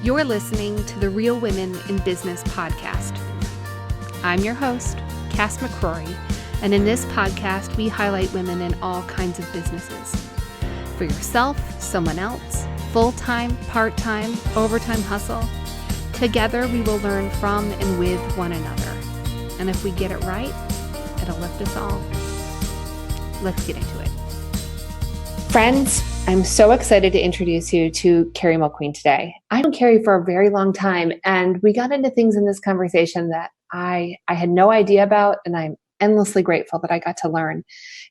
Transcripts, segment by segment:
You're listening to the Real Women in Business podcast. I'm your host, Cass McCrory, and in this podcast, we highlight women in all kinds of businesses. For yourself, someone else, full-time, part-time, overtime hustle, together we will learn from and with one another. And if we get it right, it'll lift us all. Let's get into it. Friends, I'm so excited to introduce you to Kerri Mulqueen today. I've known Kerri for a very long time, and we got into things in this conversation that I had no idea about, and I'm endlessly grateful that I got to learn.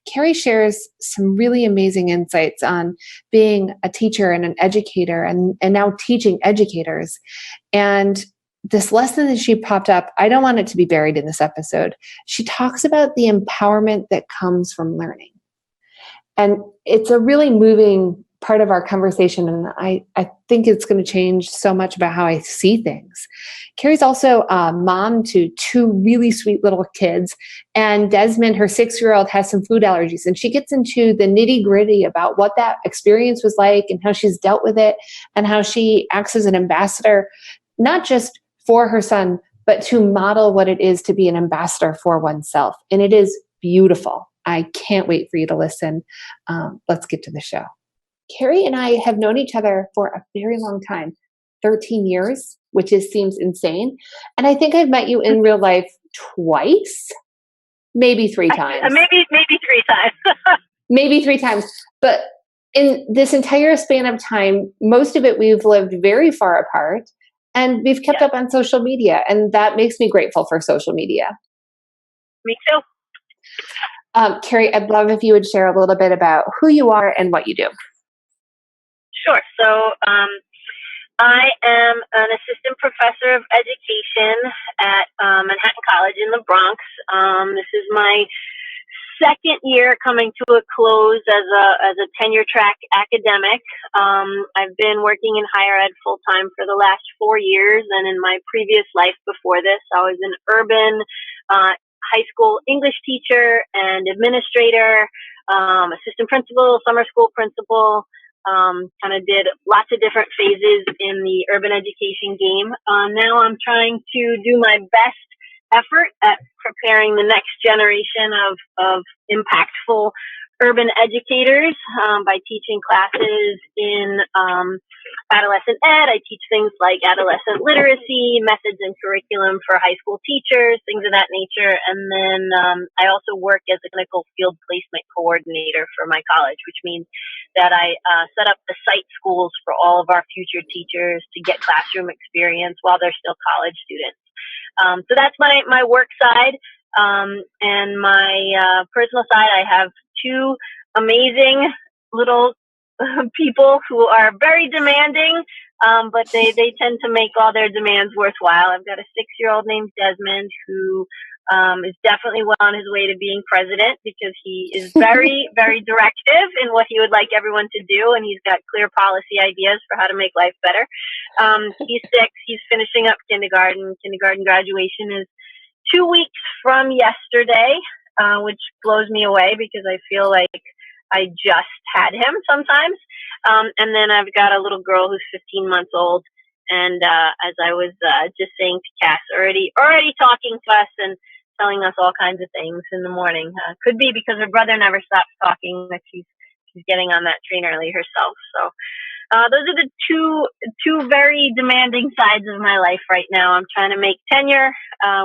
Kerri shares some really amazing insights on being a teacher and an educator and now teaching educators. And this lesson that she popped up, I don't want it to be buried in this episode. She talks about the empowerment that comes from learning. And it's a really moving part of our conversation, and I think it's going to change so much about how I see things. Kerri's also a mom to two really sweet little kids, and Desmond, her 6-year-old, has some food allergies, and she gets into the nitty-gritty about what that experience was like and how she's dealt with it and how she acts as an ambassador, not just for her son, but to model what it is to be an ambassador for oneself. And it is beautiful. I can't wait for you to listen. Let's get to the show. Kerri and I have known each other for a very long time, 13 years, which seems insane. And I think I've met you in real life twice, maybe 3 times. Maybe 3 times. Maybe 3 times. But in this entire span of time, most of it we've lived very far apart, and we've kept up on social media. And that makes me grateful for social media. Me too. Kerri, I'd love if you would share a little bit about who you are and what you do. Sure. So I am an assistant professor of education at Manhattan College in the Bronx. This is my second year coming to a close as a tenure track academic. I've been working in higher ed full time for the last 4 years, and in my previous life before this, I was an urban high school English teacher and administrator, assistant principal, summer school principal. Kind of did lots of different phases in the urban education game. Now I'm trying to do my best effort at preparing the next generation of impactful urban educators by teaching classes in adolescent ed. I teach things like adolescent literacy, methods and curriculum for high school teachers, things of that nature. And then I also work as a clinical field placement coordinator for my college, which means that I set up the site schools for all of our future teachers to get classroom experience while they're still college students. So that's my work side. And my personal side, I have 2 amazing little people who are very demanding, but they tend to make all their demands worthwhile. I've got a 6-year-old named Desmond who is definitely well on his way to being president because he is very, very directive in what he would like everyone to do, and he's got clear policy ideas for how to make life better. He's 6. He's finishing up kindergarten. Kindergarten graduation is 2 weeks from yesterday, which blows me away because I feel like I just had him sometimes. And then I've got a little girl who's 15 months old. And as I was just saying to Cass, already talking to us and telling us all kinds of things in the morning. Could be because her brother never stops talking, that she's getting on that train early herself. So those are the two very demanding sides of my life right now. I'm trying to make tenure,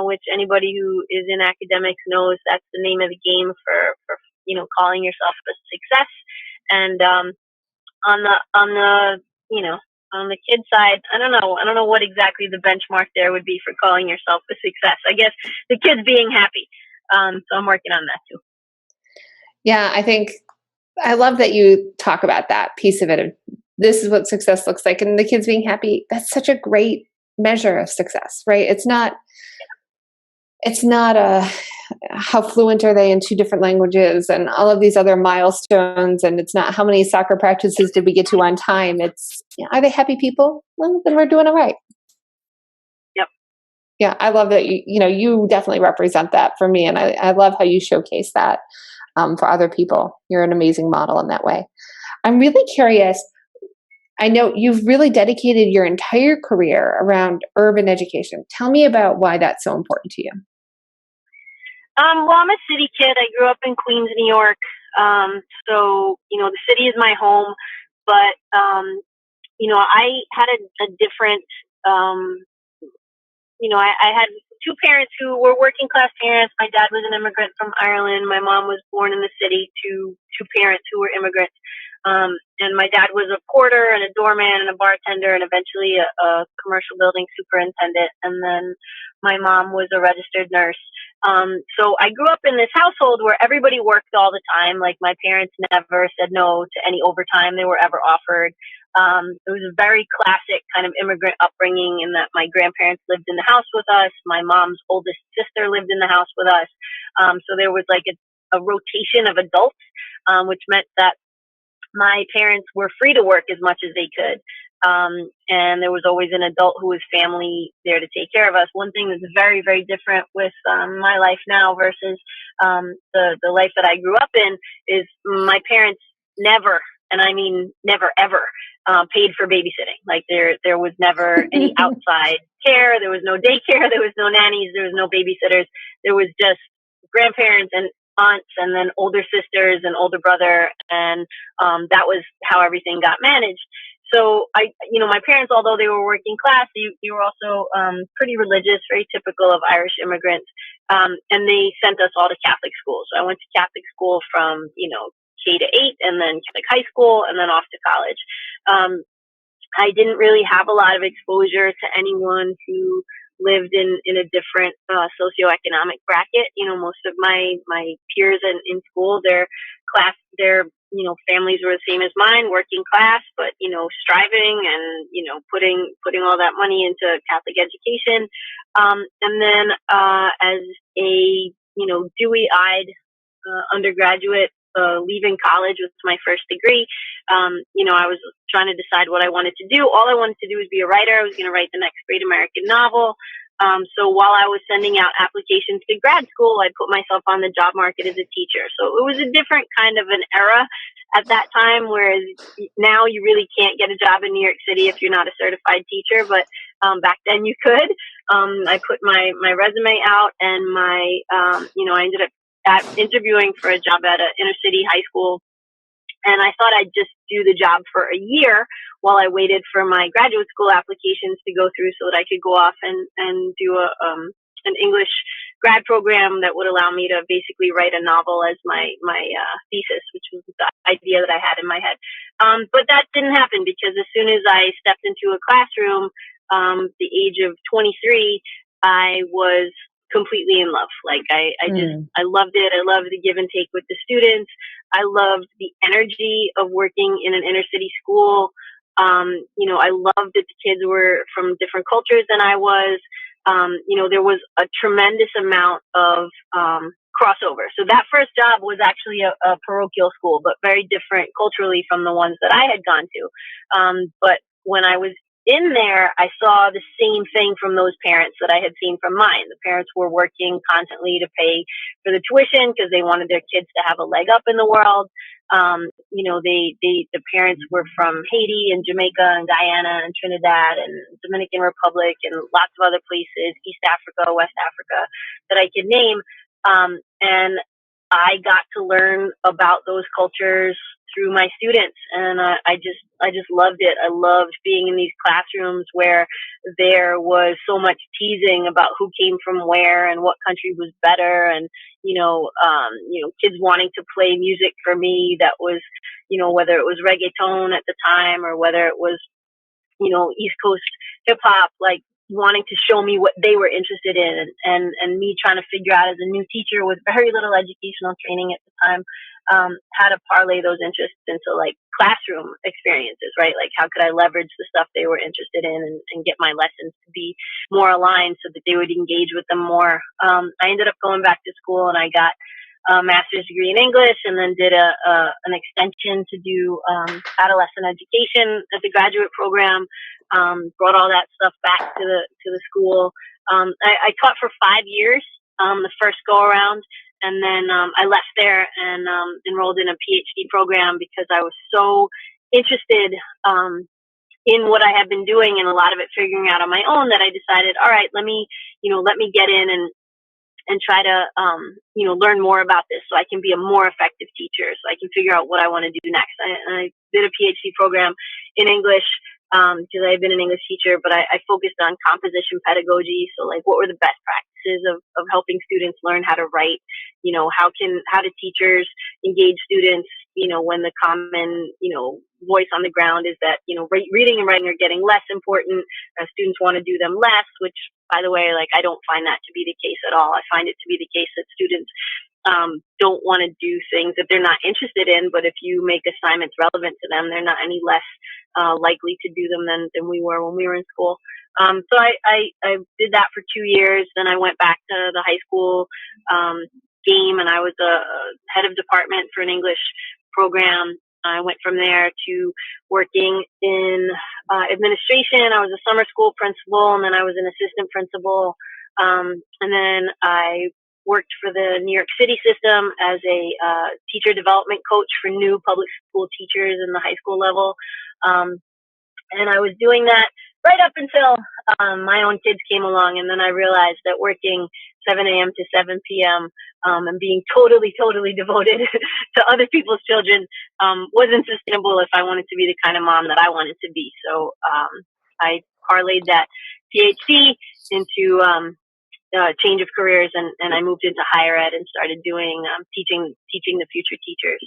which anybody who is in academics knows that's the name of the game for calling yourself a success. And on the kid side, I don't know what exactly the benchmark there would be for calling yourself a success. I guess the kids being happy. So I'm working on that too. Yeah, I love that you talk about that piece of it. This is what success looks like, and the kids being happy. That's such a great measure of success, right? It's not how fluent are they in 2 different languages and all of these other milestones, and it's not how many soccer practices did we get to on time. It's, are they happy people? Well, then we're doing it right. Yep. Yeah, I love that you definitely represent that for me, and I love how you showcase that for other people. You're an amazing model in that way. I'm really curious. I know you've really dedicated your entire career around urban education. Tell me about why that's so important to you. Well, I'm a city kid. I grew up in Queens, New York. So, the city is my home, but, I had a different, I had two parents who were working class parents. My dad was an immigrant from Ireland. My mom was born in the city to two parents who were immigrants. And my dad was a porter and a doorman and a bartender and eventually a commercial building superintendent. And then my mom was a registered nurse. So I grew up in this household where everybody worked all the time. Like my parents never said no to any overtime they were ever offered. It was a very classic kind of immigrant upbringing in that my grandparents lived in the house with us. My mom's oldest sister lived in the house with us. So there was like a rotation of adults, which meant that my parents were free to work as much as they could. And there was always an adult who was family there to take care of us. One thing that's very, very different with my life now versus the life that I grew up in is my parents never, and I mean never ever, paid for babysitting. Like there was never any outside care. There was no daycare. There was no nannies. There was no babysitters. There was just grandparents and aunts and then older sisters and older brother. And that was how everything got managed. So my parents, although they were working class, they were also pretty religious, very typical of Irish immigrants. And they sent us all to Catholic schools. So I went to Catholic school from, K to 8 and then Catholic high school and then off to college. I didn't really have a lot of exposure to anyone who lived in a different socioeconomic bracket. Most of my peers in school, their families were the same as mine, working class, but striving and putting all that money into Catholic education. And then as a dewy-eyed undergraduate, leaving college with my first degree, I was trying to decide what I wanted to do. All I wanted to do was be a writer. I was going to write the next great American novel. So while I was sending out applications to grad school, I put myself on the job market as a teacher. So it was a different kind of an era at that time, whereas now you really can't get a job in New York City if you're not a certified teacher. But back then you could. I put my resume out and I ended up interviewing for a job at an inner city high school. And I thought I'd just do the job for a year while I waited for my graduate school applications to go through so that I could go off and do an English grad program that would allow me to basically write a novel as my thesis, which was the idea that I had in my head. But that didn't happen because as soon as I stepped into a classroom, the age of 23, I was completely in love. Like I loved it. I loved the give and take with the students. I loved the energy of working in an inner city school. I loved that the kids were from different cultures than I was. There was a tremendous amount of crossover. So that first job was actually a parochial school, but very different culturally from the ones that I had gone to. But when I was in there, I saw the same thing from those parents that I had seen from mine. The parents were working constantly to pay for the tuition because they wanted their kids to have a leg up in the world. The parents were from Haiti and Jamaica and Guyana and Trinidad and Dominican Republic and lots of other places, East Africa, West Africa, that I could name. And I got to learn about those cultures through my students, and I just loved it. I loved being in these classrooms where there was so much teasing about who came from where and what country was better, and kids wanting to play music for me that was, whether it was reggaeton at the time or whether it was, East Coast hip hop, like wanting to show me what they were interested in, and me trying to figure out as a new teacher with very little educational training at the time, how to parlay those interests into like classroom experiences, right? Like how could I leverage the stuff they were interested in and get my lessons to be more aligned so that they would engage with them more. I ended up going back to school and I got a master's degree in English and then did an extension to do adolescent education at the graduate program. Brought all that stuff back to the school. I taught for 5 years, the first go around, and then I left there and enrolled in a PhD program because I was so interested in what I had been doing, and a lot of it figuring out on my own, that I decided, all right, let me get in and try to, learn more about this so I can be a more effective teacher, so I can figure out what I want to do next. I did a PhD program in English, because I had been an English teacher, but I focused on composition pedagogy. So like, what were the best practices of helping students learn how to write? How do teachers engage students, when the common, voice on the ground is that, reading and writing are getting less important. Students want to do them less, which, by the way, like, I don't find that to be the case at all. I find it to be the case that students don't want to do things that they're not interested in, but if you make assignments relevant to them, they're not any less likely to do them than we were when we were in school. So I did that for 2 years. Then I went back to the high school game, and I was a head of department for an English program. I went from there to working in administration. I was a summer school principal, and then I was an assistant principal. And then I worked for the New York City system as a teacher development coach for new public school teachers in the high school level. And I was doing that right up until my own kids came along. And then I realized that working 7 a.m. to 7 p.m. And being totally, totally devoted to other people's children wasn't sustainable if I wanted to be the kind of mom that I wanted to be. So I parlayed that PhD into change of careers, and I moved into higher ed and started doing teaching the future teachers,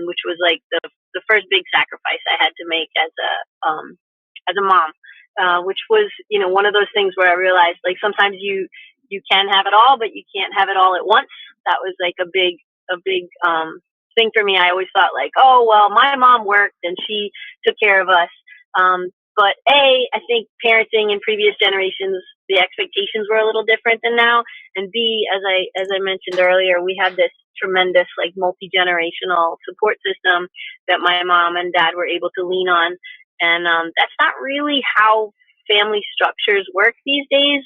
which was like the first big sacrifice I had to make as a mom, which was, one of those things where I realized, like, sometimes you can have it all, but you can't have it all at once. That was like a big thing for me. I always thought, like, oh, well, my mom worked and she took care of us. But I think parenting in previous generations, the expectations were a little different than now. And B, as I mentioned earlier, we had this tremendous, like, multi-generational support system that my mom and dad were able to lean on. And that's not really how family structures work these days.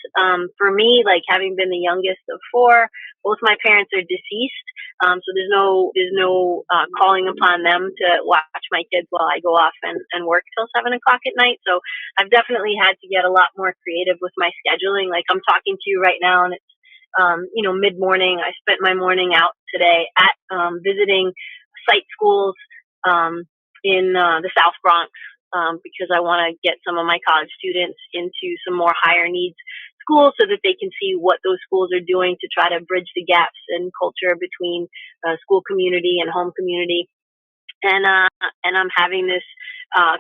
For me, like, having been the youngest of four, both my parents are deceased. So there's no calling upon them to watch my kids while I go off and work till 7 o'clock at night. So I've definitely had to get a lot more creative with my scheduling. Like, I'm talking to you right now, and it's, mid-morning. I spent my morning out today at visiting site schools in the South Bronx, because I want to get some of my college students into some more higher needs schools so that they can see what those schools are doing to try to bridge the gaps in culture between school community and home community. And I'm having this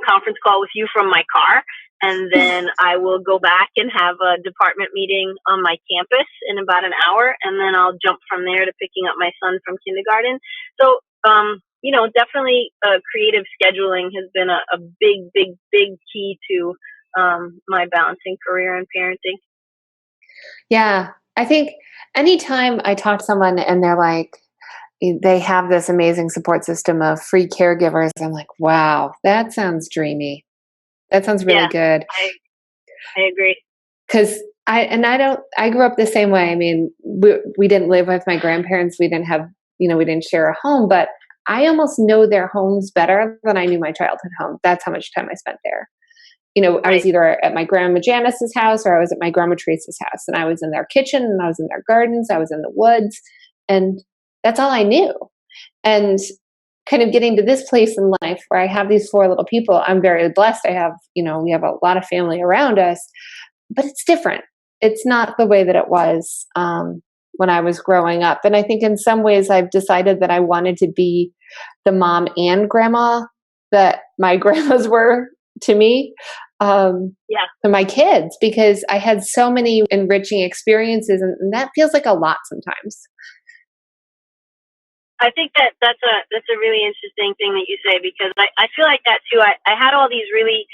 conference call with you from my car, and then I will go back and have a department meeting on my campus in about an hour, and then I'll jump from there to picking up my son from kindergarten. So, definitely creative scheduling has been a big key to my balancing career and parenting. Yeah, I think anytime I talk to someone and they're like, they have this amazing support system of free caregivers, I'm like, wow, that sounds dreamy. That sounds really good. I agree. Because I grew up the same way. I mean, we didn't live with my grandparents. We didn't have, we didn't share a home, but I almost know their homes better than I knew my childhood home. That's how much time I spent there. I was either at my grandma Janice's house or I was at my grandma Teresa's house, and I was in their kitchen and I was in their gardens. I was in the woods, and that's all I knew. And kind of getting to this place in life where I have these four little people, I'm very blessed. I have, we have a lot of family around us, but it's different. It's not the way that it was when I was growing up. And I think in some ways I've decided that I wanted to be the mom and grandma that my grandmas were to me, to my kids, because I had so many enriching experiences, and that feels like a lot sometimes. I think that's a really interesting thing that you say, because I feel like that too. I had all these really,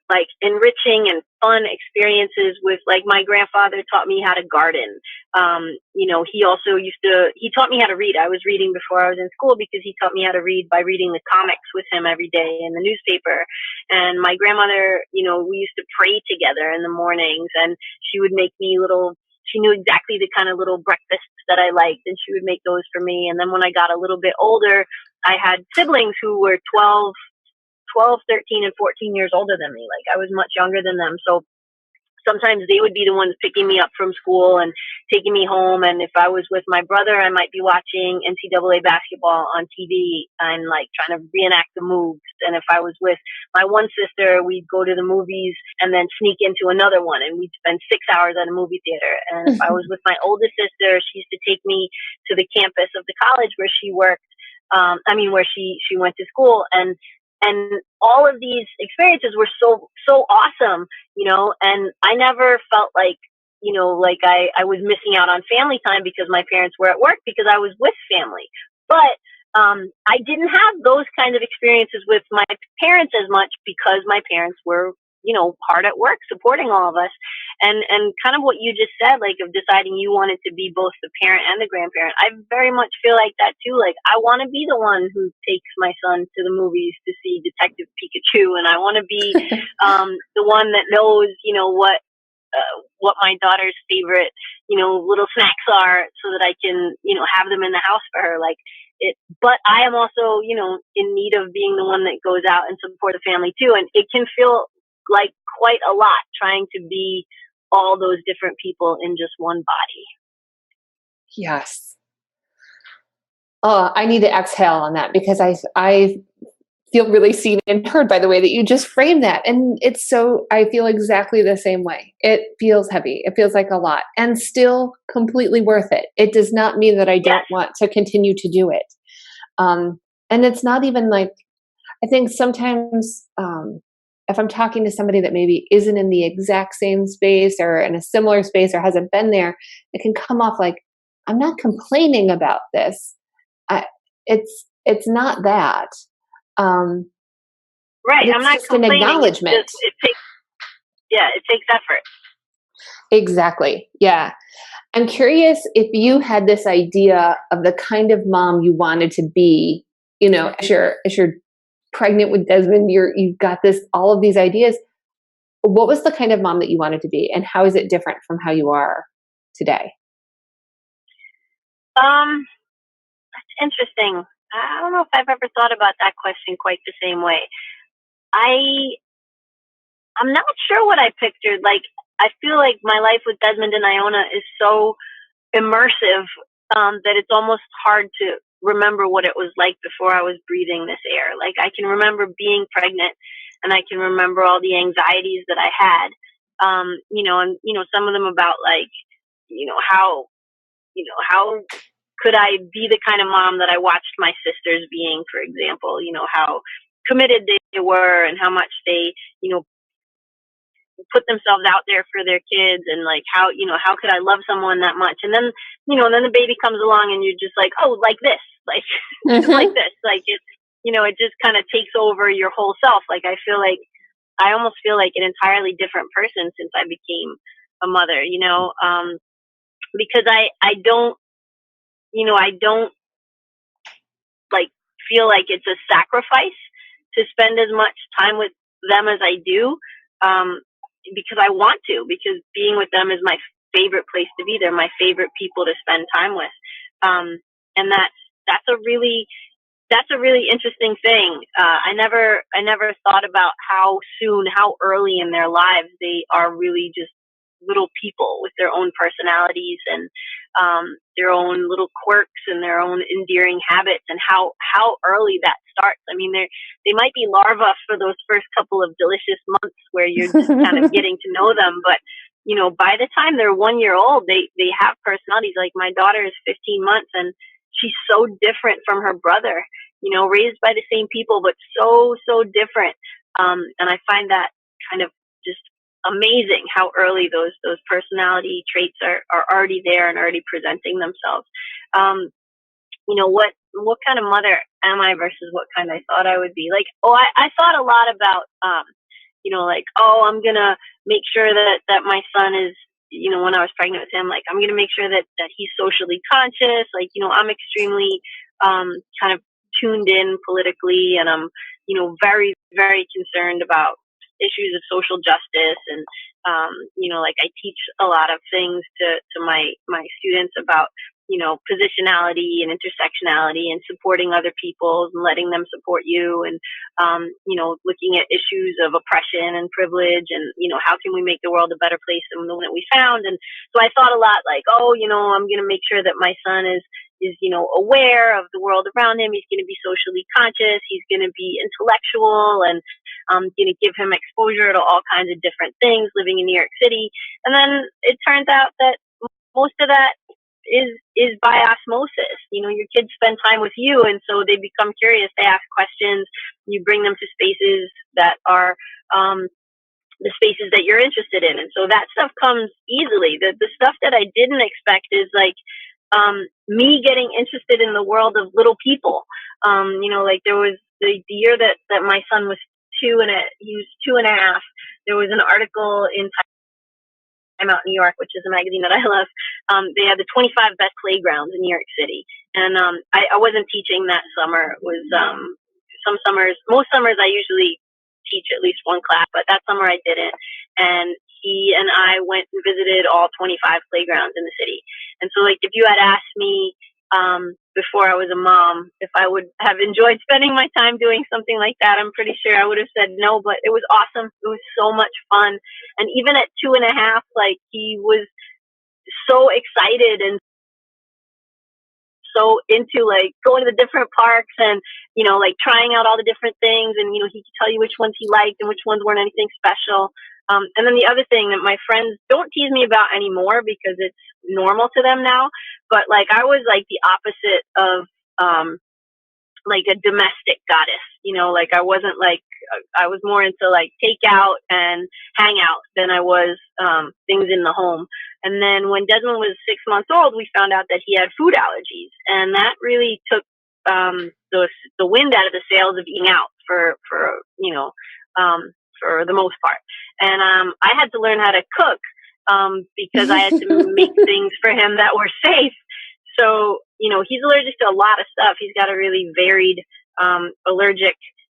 like, enriching and fun experiences with, like, my grandfather taught me how to garden. He also he taught me how to read. I was reading before I was in school because he taught me how to read by reading the comics with him every day in the newspaper. And my grandmother, we used to pray together in the mornings, and she would make me she knew exactly the kind of little breakfasts that I liked, and she would make those for me. And then when I got a little bit older, I had siblings who were 12, 12, 13, and 14 years older than me. Like, I was much younger than them. So sometimes they would be the ones picking me up from school and taking me home. And if I was with my brother, I might be watching NCAA basketball on TV and like trying to reenact the moves. And if I was with my one sister, we'd go to the movies and then sneak into another one, and we'd spend 6 hours at a movie theater. And if I was with my oldest sister, she used to take me to the campus of the college where she worked. Where she went to school, and all of these experiences were so awesome, and I never felt like, like I was missing out on family time because my parents were at work, because I was with family. But I didn't have those kind of experiences with my parents as much, because my parents were, hard at work supporting all of us. And kind of what you just said, like, of deciding you wanted to be both the parent and the grandparent, I very much feel like that too. Like, I want to be the one who takes my son to the movies to see Detective Pikachu, and I want to be the one that knows, what my daughter's favorite, little snacks are, so that I can, have them in the house for her. Like, but I am also, in need of being the one that goes out and support the family too. And it can feel like quite a lot trying to be all those different people in just one body. Yes. Oh, I need to exhale on that, because I feel really seen and heard by the way that you just framed that. And I feel exactly the same way. It feels heavy. It feels like a lot, and still completely worth it. It does not mean that I don't want to continue to do it. And it's not even like, I think sometimes, if I'm talking to somebody that maybe isn't in the exact same space or in a similar space or hasn't been there, it can come off like, I'm not complaining about this. It's not that. Right. I'm not just complaining. An acknowledgement. It takes effort. Exactly. Yeah. I'm curious if you had this idea of the kind of mom you wanted to be, as you're pregnant with Desmond, you've got all of these ideas. What was the kind of mom that you wanted to be, and how is it different from how you are today? That's interesting. I don't know if I've ever thought about that question quite the same way. I'm not sure what I pictured. Like, I feel like my life with Desmond and Iona is so immersive that it's almost hard to remember what it was like before I was breathing this air. Like, I can remember being pregnant, and I can remember all the anxieties that I had, and some of them about, like, how could I be the kind of mom that I watched my sisters being, for example, how committed they were and how much they, put themselves out there for their kids, and like how could I love someone that much? And then, then the baby comes along and you're just like, oh, like this, like, just like this, like it just kind of takes over your whole self. Like, I almost feel like an entirely different person since I became a mother, because I don't like feel like it's a sacrifice to spend as much time with them as I do, because I want to, because being with them is my favorite place to be. They're my favorite people to spend time with, and that's a really interesting thing. I never thought about how early in their lives they are really just little people with their own personalities and their own little quirks and their own endearing habits, and how early that starts. I mean, they might be larvae for those first couple of delicious months where you're just kind of getting to know them, but by the time they're 1 year old, they have personalities. Like, my daughter is 15 months and she's so different from her brother, raised by the same people, but so different. And I find that kind of just amazing how early those personality traits are already there and already presenting themselves. What kind of mother am I versus what kind I thought I would be? Like, I thought a lot about, like, I'm going to make sure that my son is, when I was pregnant with him, like, I'm going to make sure that he's socially conscious. Like, I'm extremely kind of tuned in politically, and I'm, very, very concerned about issues of social justice. And, like, I teach a lot of things to my students about, positionality and intersectionality and supporting other people and letting them support you, and looking at issues of oppression and privilege, and how can we make the world a better place than the one that we found. And so I thought a lot like, I'm going to make sure that my son is aware of the world around him. He's going to be socially conscious. He's going to be intellectual, and I'm going to give him exposure to all kinds of different things living in New York City. And then it turns out that most of that is by osmosis. Your kids spend time with you, and so they become curious. They ask questions. You bring them to spaces that are the spaces that you're interested in, and so that stuff comes easily. The stuff that I didn't expect is like me getting interested in the world of little people. Like there was the year that my son was he was 2.5. There was an article in Time Out New York, which is a magazine that I love. They had the 25 best playgrounds in New York City, and I wasn't teaching that summer. It was most summers I usually teach at least one class, but that summer I didn't. And he and I went and visited all 25 playgrounds in the city. And so, like, if you had asked me before I was a mom if I would have enjoyed spending my time doing something like that, I'm pretty sure I would have said no, but it was awesome. It was so much fun. And even at 2.5, like, he was so excited and so into like going to the different parks and, like trying out all the different things. And, he could tell you which ones he liked and which ones weren't anything special. And then the other thing that my friends don't tease me about anymore because it's normal to them now, but like I was like the opposite of like a domestic goddess, like I wasn't like, I was more into like takeout and hang out than I was things in the home. And then when Desmond was 6 months old, we found out that he had food allergies, and that really took the wind out of the sails of eating out for the most part. And I had to learn how to cook because I had to make things for him that were safe. So, he's allergic to a lot of stuff. He's got a really varied allergic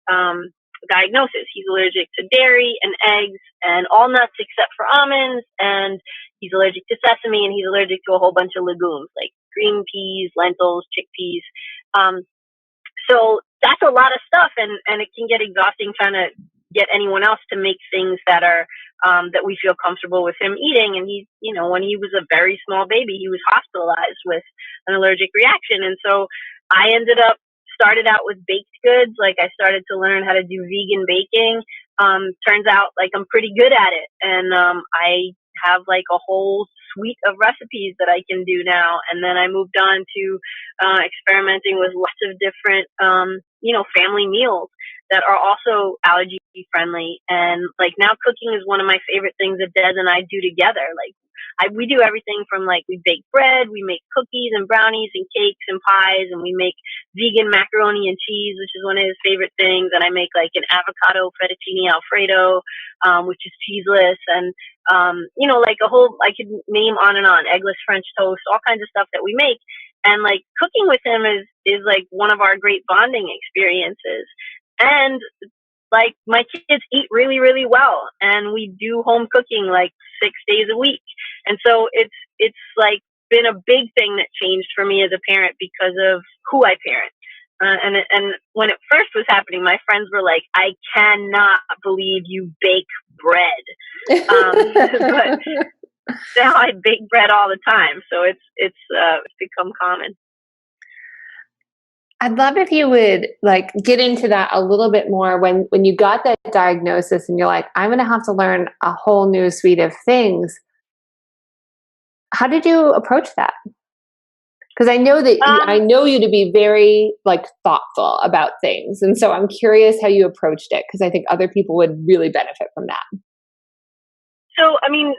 diagnosis. He's allergic to dairy and eggs and all nuts except for almonds, and he's allergic to sesame, and he's allergic to a whole bunch of legumes like green peas, lentils, chickpeas. So that's a lot of stuff, and it can get exhausting trying to get anyone else to make things that are that we feel comfortable with him eating. And he's, when he was a very small baby, he was hospitalized with an allergic reaction. And so I started out with baked goods. Like I started to learn how to do vegan baking. Turns out like I'm pretty good at it. And I have like a whole suite of recipes that I can do now. And then I moved on to experimenting with lots of different, family meals that are also allergy friendly. And like now cooking is one of my favorite things that Des and I do together. Like we do everything from like we bake bread, we make cookies and brownies and cakes and pies, and we make vegan macaroni and cheese, which is one of his favorite things. And I make like an avocado fettuccine Alfredo, which is cheeseless, and like a whole, I could name on and on, eggless French toast, all kinds of stuff that we make. And like cooking with him is like one of our great bonding experiences. And like my kids eat really, really well, and we do home cooking like 6 days a week. And so it's like been a big thing that changed for me as a parent because of who I parent. And when it first was happening, my friends were like, "I cannot believe you bake bread." But now I bake bread all the time, so it's become common. I'd love if you would like get into that a little bit more when you got that diagnosis and you're like, I'm going to have to learn a whole new suite of things. How did you approach that? Because I know that I know you to be very like thoughtful about things. And so I'm curious how you approached it, because I think other people would really benefit from that. So, I mean,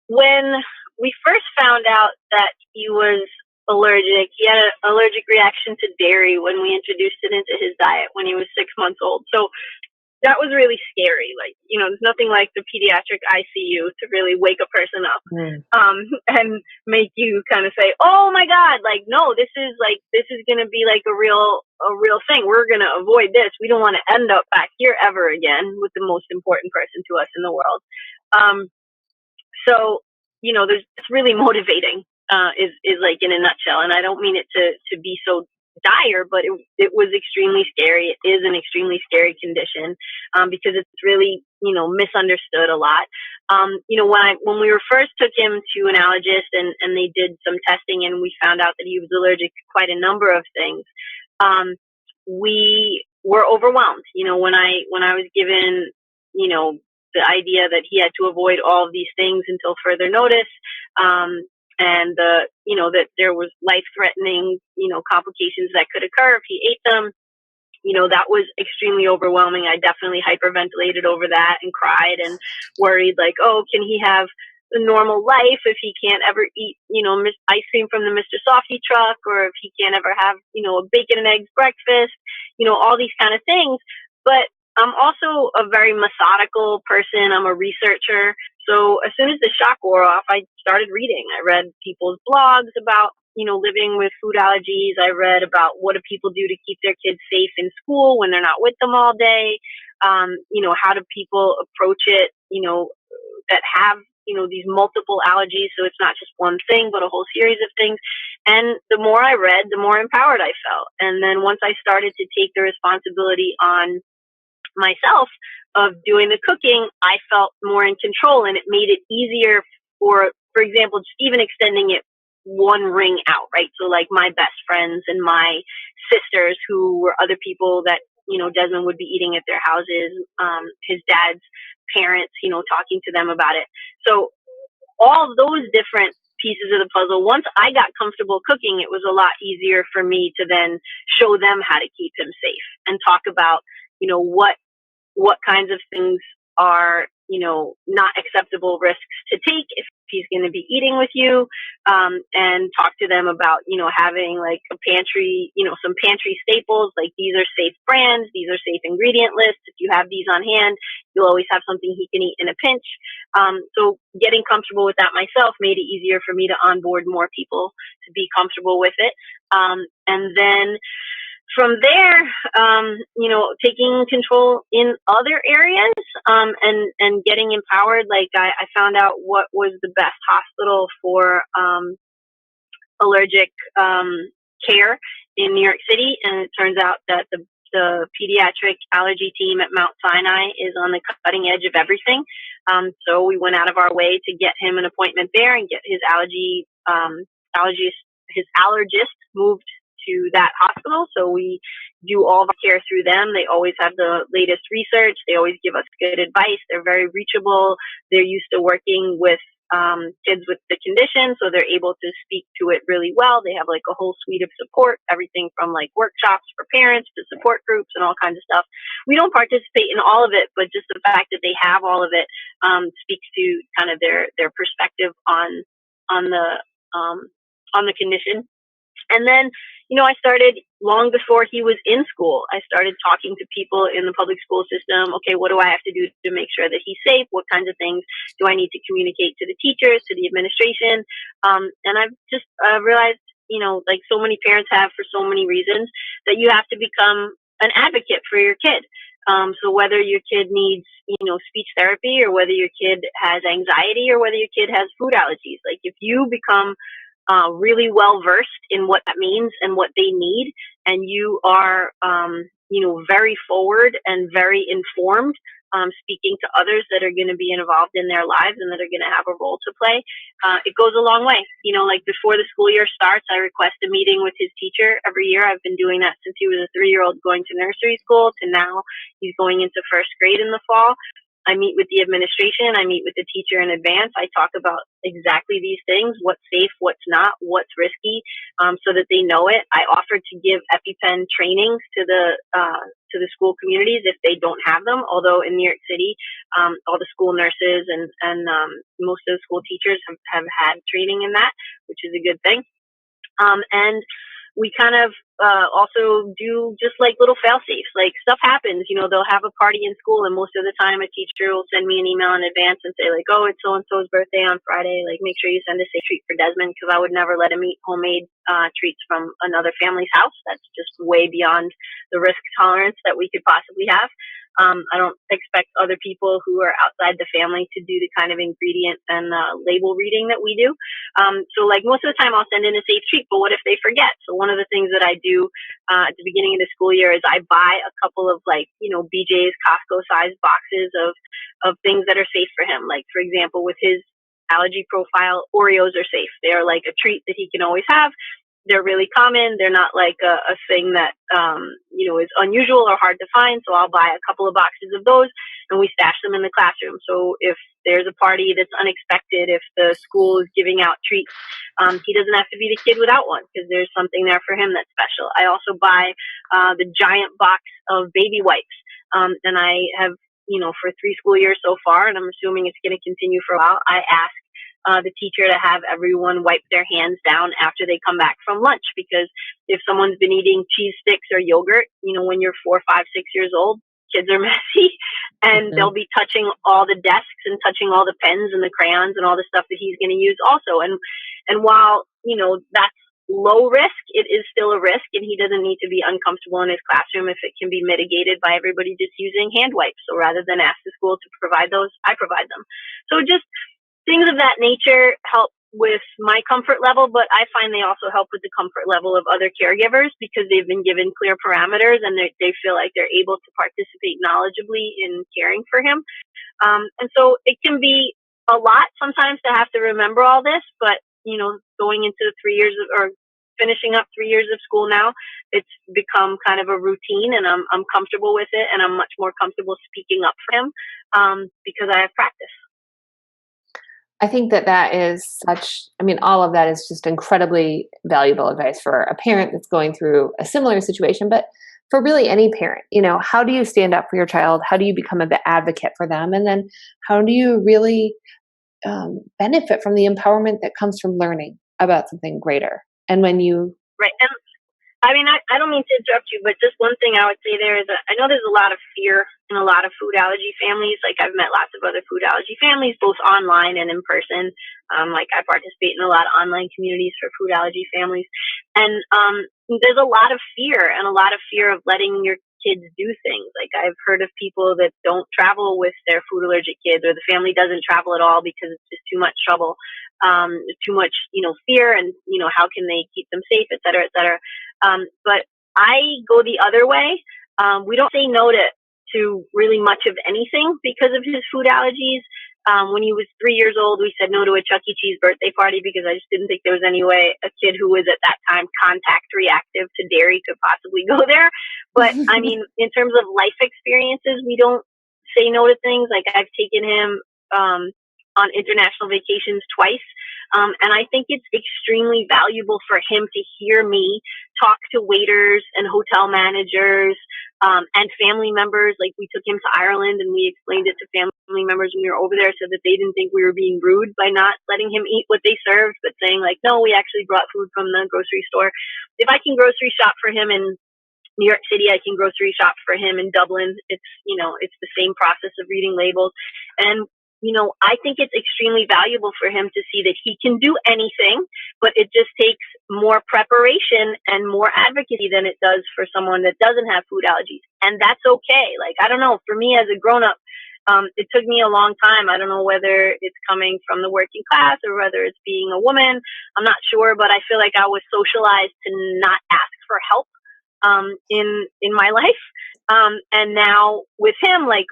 when we first found out that he was allergic, he had an allergic reaction to dairy when we introduced it into his diet when he was 6 months old. So that was really scary. Like, there's nothing like the pediatric ICU to really wake a person up and make you kind of say, oh my God, like, no, this is going to be like a real thing. We're going to avoid this. We don't want to end up back here ever again with the most important person to us in the world. So, it's really motivating. is like in a nutshell. And I don't mean it to be so dire, but it was extremely scary. It is an extremely scary condition, because it's really, misunderstood a lot. When we were first took him to an allergist and they did some testing and we found out that he was allergic to quite a number of things, we were overwhelmed. When I was given, the idea that he had to avoid all of these things until further notice, and that there was life-threatening, complications that could occur if he ate them. That was extremely overwhelming. I definitely hyperventilated over that and cried and worried, like, oh, can he have a normal life if he can't ever eat, ice cream from the Mr. Softy truck, or if he can't ever have, a bacon and eggs breakfast, all these kind of things. But I'm also a very methodical person. I'm a researcher. So as soon as the shock wore off, I started reading. I read people's blogs about, living with food allergies. I read about what do people do to keep their kids safe in school when they're not with them all day. How do people approach it, that have, these multiple allergies. So it's not just one thing, but a whole series of things. And the more I read, the more empowered I felt. And then once I started to take the responsibility on myself of doing the cooking, I felt more in control, and it made it easier for example, just even extending it one ring out, right? So like my best friends and my sisters, who were other people that, Desmond would be eating at their houses, his dad's parents, talking to them about it. So all of those different pieces of the puzzle, once I got comfortable cooking, it was a lot easier for me to then show them how to keep him safe and talk about, what kinds of things are, not acceptable risks to take if he's going to be eating with you, and talk to them about, having like a pantry, some pantry staples, like these are safe brands, these are safe ingredient lists. If you have these on hand, you'll always have something he can eat in a pinch. So getting comfortable with that myself made it easier for me to onboard more people to be comfortable with it. And then from there, taking control in other areas, and getting empowered. Like I found out what was the best hospital for allergic care in New York City, and it turns out that the pediatric allergy team at Mount Sinai is on the cutting edge of everything. So we went out of our way to get him an appointment there and get his allergist moved to that hospital. So we do all the care through them. They always have the latest research. They always give us good advice. They're very reachable. They're used to working with kids with the condition, so they're able to speak to it really well. They have like a whole suite of support, everything from like workshops for parents to support groups and all kinds of stuff. We don't participate in all of it, but just the fact that they have all of it speaks to kind of their perspective on the condition. And then, I started long before he was in school. I started talking to people in the public school system. Okay, what do I have to do to make sure that he's safe? What kinds of things do I need to communicate to the teachers, to the administration? And I've just realized, like so many parents have for so many reasons, that you have to become an advocate for your kid. So whether your kid needs, speech therapy, or whether your kid has anxiety, or whether your kid has food allergies, like if you become really well versed in what that means and what they need, and you are, very forward and very informed, speaking to others that are going to be involved in their lives and that are going to have a role to play, it goes a long way. Like before the school year starts, I request a meeting with his teacher every year. I've been doing that since he was a 3-year-old going to nursery school to now he's going into first grade in the fall. I meet with the administration. I meet with the teacher in advance. I talk about exactly these things: what's safe, what's not, what's risky, so that they know it. I offer to give EpiPen trainings to the school communities if they don't have them. Although in New York City, all the school nurses and most of the school teachers have had training in that, which is a good thing. And we kind of also do just like little fail safes. Like stuff happens, they'll have a party in school, and most of the time a teacher will send me an email in advance and say like, oh, it's so-and-so's birthday on Friday. Like make sure you send a safe treat for Desmond, because I would never let him eat homemade treats from another family's house. That's just way beyond the risk tolerance that we could possibly have. I don't expect other people who are outside the family to do the kind of ingredient and label reading that we do. So like most of the time I'll send in a safe treat, but what if they forget? So one of the things that I do at the beginning of the school year is I buy a couple of BJ's Costco sized boxes of things that are safe for him. Like for example, with his allergy profile, Oreos are safe. They're like a treat that he can always have. They're really common. They're not like a thing that, is unusual or hard to find. So I'll buy a couple of boxes of those and we stash them in the classroom. So if there's a party that's unexpected, if the school is giving out treats, he doesn't have to be the kid without one because there's something there for him that's special. I also buy the giant box of baby wipes. And I have, for 3 school years so far, and I'm assuming it's going to continue for a while, I ask the teacher to have everyone wipe their hands down after they come back from lunch, because if someone's been eating cheese sticks or yogurt, when you're 4, 5, 6 years old, kids are messy and they'll be touching all the desks and touching all the pens and the crayons and all the stuff that he's going to use also. And while, that's low risk, it is still a risk, and he doesn't need to be uncomfortable in his classroom if it can be mitigated by everybody just using hand wipes. So rather than ask the school to provide those, I provide them. So just things of that nature help with my comfort level, but I find they also help with the comfort level of other caregivers because they've been given clear parameters and they feel like they're able to participate knowledgeably in caring for him. And so it can be a lot sometimes to have to remember all this, but, going into 3 years or finishing up 3 years of school now, it's become kind of a routine, and I'm comfortable with it, and I'm much more comfortable speaking up for him because I have practice. I think that is all of that is just incredibly valuable advice for a parent that's going through a similar situation, but for really any parent, how do you stand up for your child? How do you become an advocate for them? And then how do you really benefit from the empowerment that comes from learning about something greater? And when you... Right. And I don't mean to interrupt you, but just one thing I would say there is that I know there's a lot of fear in a lot of food allergy families. Like I've met lots of other food allergy families, both online and in person. I participate in a lot of online communities for food allergy families. And there's a lot of fear of letting your kids do things. Like I've heard of people that don't travel with their food allergic kids, or the family doesn't travel at all because it's just too much trouble, too much, fear, and, how can they keep them safe, et cetera, et cetera. But I go the other way. We don't say no to really much of anything because of his food allergies. When he was 3 years old, we said no to a Chuck E. Cheese birthday party because I just didn't think there was any way a kid who was at that time contact reactive to dairy could possibly go there. But in terms of life experiences, we don't say no to things. Like I've taken him on international vacations twice. And I think it's extremely valuable for him to hear me talk to waiters and hotel managers and family members. Like we took him to Ireland and we explained it to family members when we were over there so that they didn't think we were being rude by not letting him eat what they served, but saying like, no, we actually brought food from the grocery store. If I can grocery shop for him in New York City, I can grocery shop for him in Dublin. It's the same process of reading labels. And I think it's extremely valuable for him to see that he can do anything, but it just takes more preparation and more advocacy than it does for someone that doesn't have food allergies. And that's okay. Like, I don't know, for me as a grown-up, it took me a long time. I don't know whether it's coming from the working class or whether it's being a woman. I'm not sure, but I feel like I was socialized to not ask for help in my life. And now with him, like,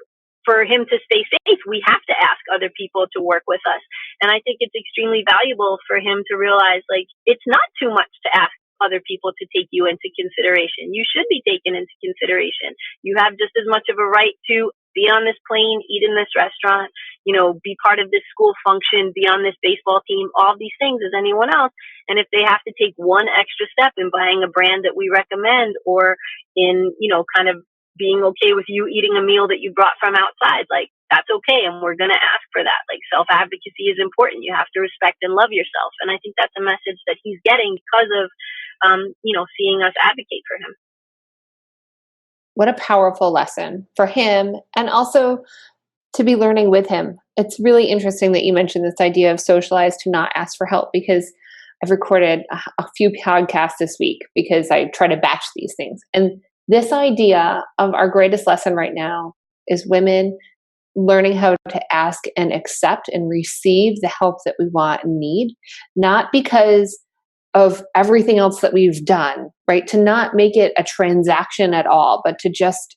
for him to stay safe, we have to ask other people to work with us. And I think it's extremely valuable for him to realize, like, it's not too much to ask other people to take you into consideration. You should be taken into consideration. You have just as much of a right to be on this plane, eat in this restaurant, be part of this school function, be on this baseball team, all these things as anyone else. And if they have to take one extra step in buying a brand that we recommend, or in, kind of being okay with you eating a meal that you brought from outside, like, that's okay. And we're going to ask for that. Like, self-advocacy is important. You have to respect and love yourself. And I think that's a message that he's getting because of, seeing us advocate for him. What a powerful lesson for him, and also to be learning with him. It's really interesting that you mentioned this idea of socialize to not ask for help, because I've recorded a few podcasts this week because I try to batch these things. And this idea of our greatest lesson right now is women learning how to ask and accept and receive the help that we want and need, not because of everything else that we've done, right? To not make it a transaction at all, but to just,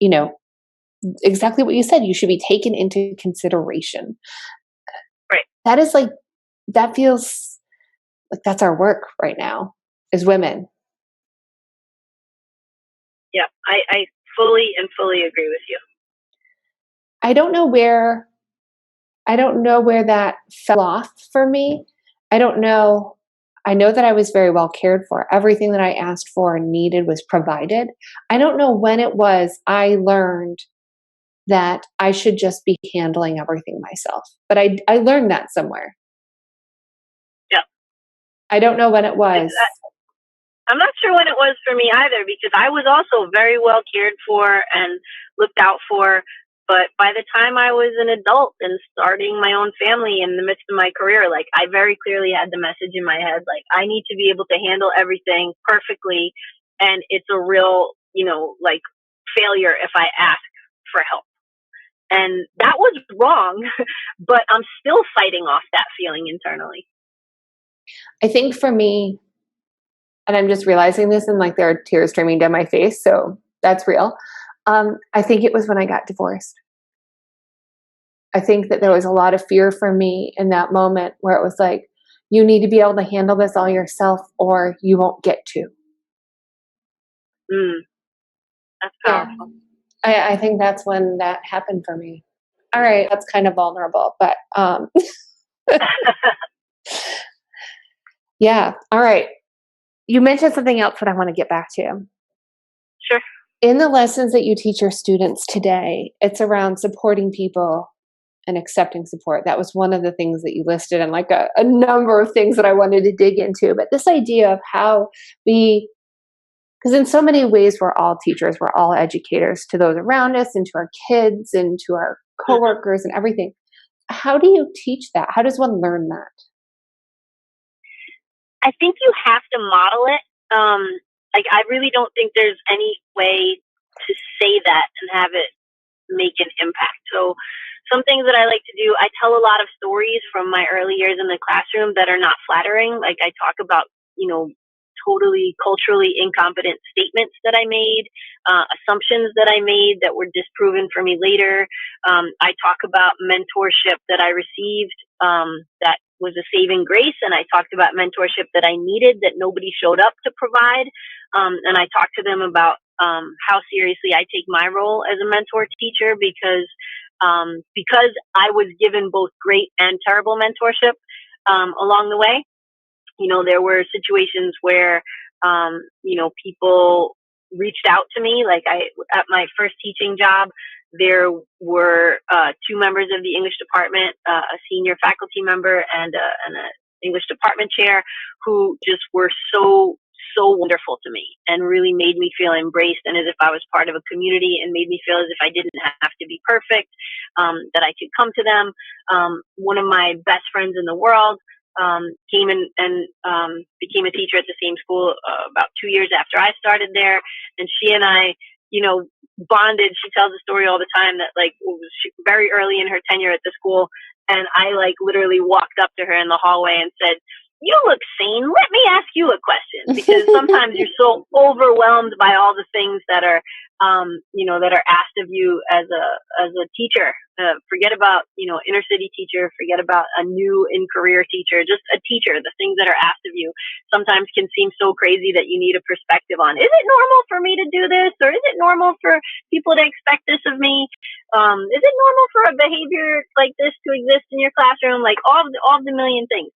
you know, exactly what you said, you should be taken into consideration. Right. That is like, that feels like that's our work right now as women. Yeah, I fully agree with you. I don't know where that fell off for me. I don't know. I know that I was very well cared for. Everything that I asked for and needed was provided. I don't know when it was I learned that I should just be handling everything myself. But I learned that somewhere. Yeah. I don't know when it was. I'm not sure when it was for me either, because I was also very well cared for and looked out for. But by the time I was an adult and starting my own family in the midst of my career, like, I very clearly had the message in my head, like, I need to be able to handle everything perfectly. And it's a real, like, failure if I ask for help. And that was wrong, but I'm still fighting off that feeling internally. I think for me, and I'm just realizing this, and like there are tears streaming down my face, so that's real. I think it was when I got divorced. I think that there was a lot of fear for me in that moment where it was like, you need to be able to handle this all yourself or you won't get to. That's powerful. Yeah. I think that's when that happened for me. All right, that's kind of vulnerable, but yeah. All right. You mentioned something else that I want to get back to. Sure. In the lessons that you teach your students today, it's around supporting people and accepting support. That was one of the things that you listed, and like a number of things that I wanted to dig into. But this idea of how because in so many ways, we're all teachers, we're all educators to those around us and to our kids and to our coworkers and everything. How do you teach that? How does one learn that? I think you have to model it. Like, I really don't think there's any way to say that and have it make an impact. So some things that I like to do, I tell a lot of stories from my early years in the classroom that are not flattering. Like, I talk about, totally culturally incompetent statements that I made, assumptions that I made that were disproven for me later. I talk about mentorship that I received that was a saving grace, and I talked about mentorship that I needed that nobody showed up to provide. And I talked to them about how seriously I take my role as a mentor teacher, because I was given both great and terrible mentorship along the way. There were situations where, people reached out to me. Like, at my first teaching job, there were two members of the English department, a senior faculty member and an English department chair, who just were so wonderful to me and really made me feel embraced and as if I was part of a community, and made me feel as if I didn't have to be perfect, that I could come to them. One of my best friends in the world came in and became a teacher at the same school about 2 years after I started there. And she and I, bonded. She tells a story all the time that, like, it was very early in her tenure at the school, and I, like, literally walked up to her in the hallway and said, "You look sane. Let me ask you a question." Because sometimes you're so overwhelmed by all the things that are, that are asked of you as a teacher. Forget about, inner city teacher. Forget about a new in career teacher. Just a teacher. The things that are asked of you sometimes can seem so crazy that you need a perspective on. Is it normal for me to do this, or is it normal for people to expect this of me? Is it normal for a behavior like this to exist in your classroom? Like, all of the million things.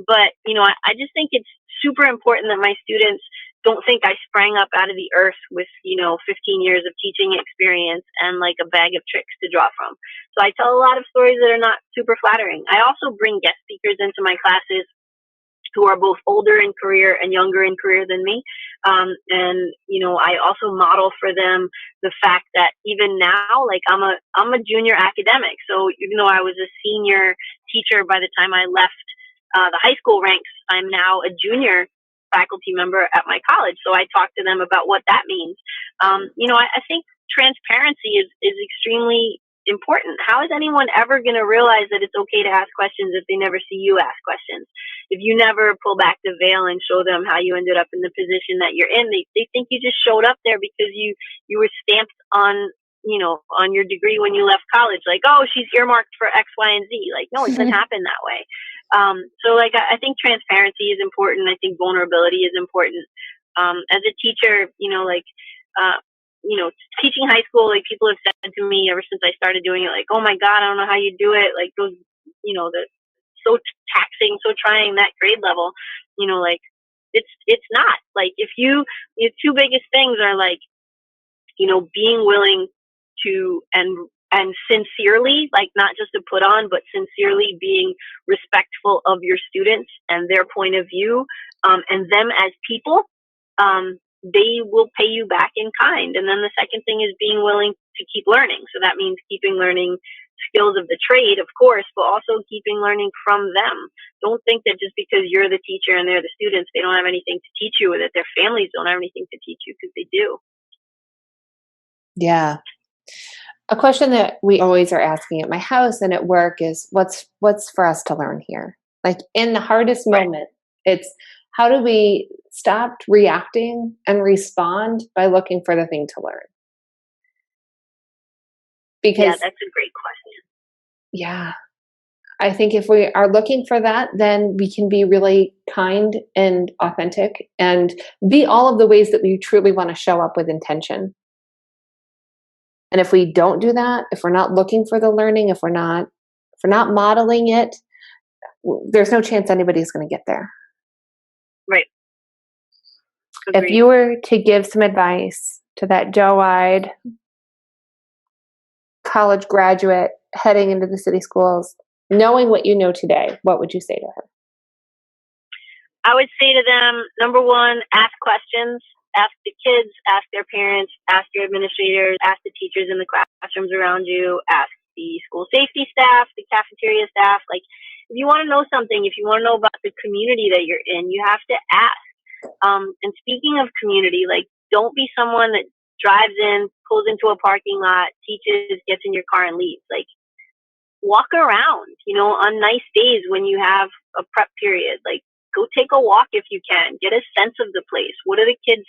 But, I just think it's super important that my students don't think I sprang up out of the earth with, 15 years of teaching experience and like a bag of tricks to draw from. So I tell a lot of stories that are not super flattering. I also bring guest speakers into my classes who are both older in career and younger in career than me. And, I also model for them the fact that even now, like, I'm a junior academic. So even though I was a senior teacher by the time I left the high school ranks, I'm now a junior faculty member at my college. So I talk to them about what that means. I think transparency is extremely important. How is anyone ever going to realize that it's okay to ask questions if they never see you ask questions? If you never pull back the veil and show them how you ended up in the position that you're in, they think you just showed up there because you were stamped on, on your degree when you left college, like, oh, she's earmarked for X, Y, and Z. Like, no, it doesn't happen that way. So like, I think transparency is important. I think vulnerability is important. As a teacher, teaching high school, like, people have said to me ever since I started doing it, like, oh my God, I don't know how you do it. Like, those, the so taxing, so trying that grade level, like, it's not. Like, if the two biggest things are, like, being willing to, and sincerely, like, not just to put on, but sincerely being respectful of your students and their point of view, and them as people, they will pay you back in kind. And then the second thing is being willing to keep learning. So that means keeping learning skills of the trade, of course, but also keeping learning from them. Don't think that just because you're the teacher and they're the students, they don't have anything to teach you, or that their families don't have anything to teach you, because they do. Yeah. A question that we always are asking at my house and at work is, what's for us to learn here? Like, in the hardest moment, it's, how do we stop reacting and respond by looking for the thing to learn? Because, yeah, that's a great question. Yeah. I think if we are looking for that, then we can be really kind and authentic and be all of the ways that we truly want to show up with intention. And if we don't do that, if we're not looking for the learning, if we're not modeling it, there's no chance anybody's going to get there. Right. Agreed. If you were to give some advice to that doe-eyed college graduate heading into the city schools, knowing what you know today, what would you say to her? I would say to them, number one, ask questions. Ask the kids, ask their parents, ask your administrators, ask the teachers in the classrooms around you, ask the school safety staff, the cafeteria staff. Like, if you want to know something, if you want to know about the community that you're in, you have to ask. And speaking of community, like, don't be someone that drives in, pulls into a parking lot, teaches, gets in your car and leaves. Like, walk around, on nice days when you have a prep period. Like, go take a walk if you can. Get a sense of the place. What do the kids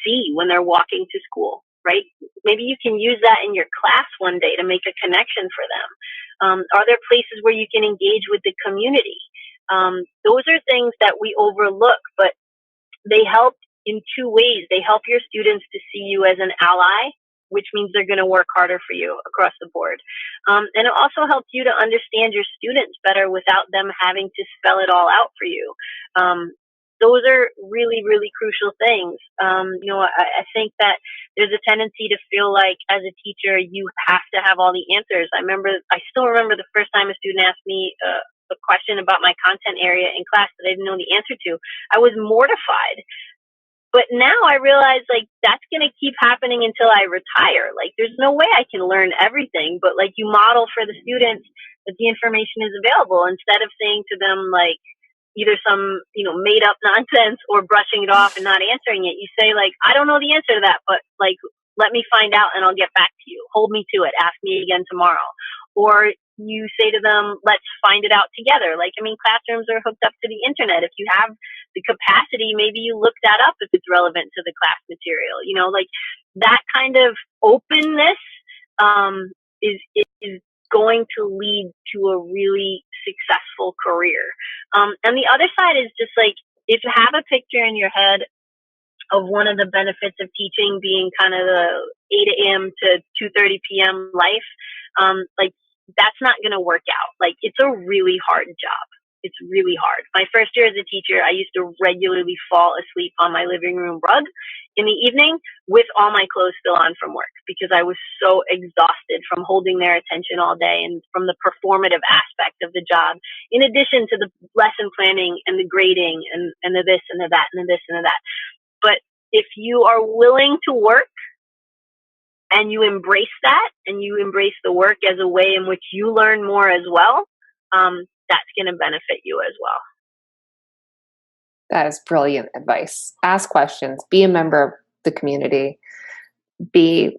see when they're walking to school, right? Maybe you can use that in your class one day to make a connection for them. Are there places where you can engage with the community? Those are things that we overlook, but they help in two ways. They help your students to see you as an ally, which means they're going to work harder for you across the board. And it also helps you to understand your students better without them having to spell it all out for you. Those are really, really crucial things. I think that there's a tendency to feel like, as a teacher, you have to have all the answers. I still remember the first time a student asked me a question about my content area in class that I didn't know the answer to. I was mortified. But now I realize, like, that's going to keep happening until I retire. Like, there's no way I can learn everything, but, like, you model for the students that the information is available, instead of saying to them, like, either some, made up nonsense or brushing it off and not answering it. You say, like, I don't know the answer to that, but, like, let me find out and I'll get back to you. Hold me to it. Ask me again tomorrow. Or you say to them, let's find it out together. Like, classrooms are hooked up to the internet. If you have the capacity, maybe you look that up if it's relevant to the class material. Like, that kind of openness is going to lead to a really successful career. And the other side is just, like, if you have a picture in your head of one of the benefits of teaching being kind of the 8 a.m. to 2:30 p.m. life, like, that's not going to work out. Like, it's a really hard job. It's really hard. My first year as a teacher, I used to regularly fall asleep on my living room rug in the evening with all my clothes still on from work, because I was so exhausted from holding their attention all day and from the performative aspect of the job, in addition to the lesson planning and the grading and the this and the that and the this and the that. But if you are willing to work and you embrace that, and you embrace the work as a way in which you learn more as well, that's going to benefit you as well. That is brilliant advice. Ask questions, be a member of the community, be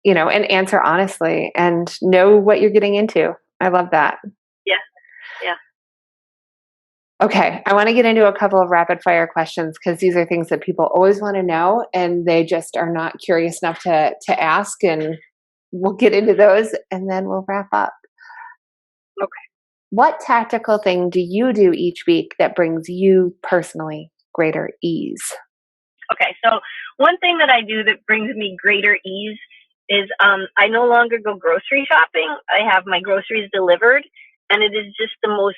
and answer honestly and know what you're getting into. I love that. Yeah. Yeah. Okay, I want to get into a couple of rapid fire questions because these are things that people always want to know and they just are not curious enough to ask, and we'll get into those and then we'll wrap up. Okay. What tactical thing do you do each week that brings you personally greater ease? Okay, so one thing that I do that brings me greater ease is I no longer go grocery shopping. I have my groceries delivered, and it is just the most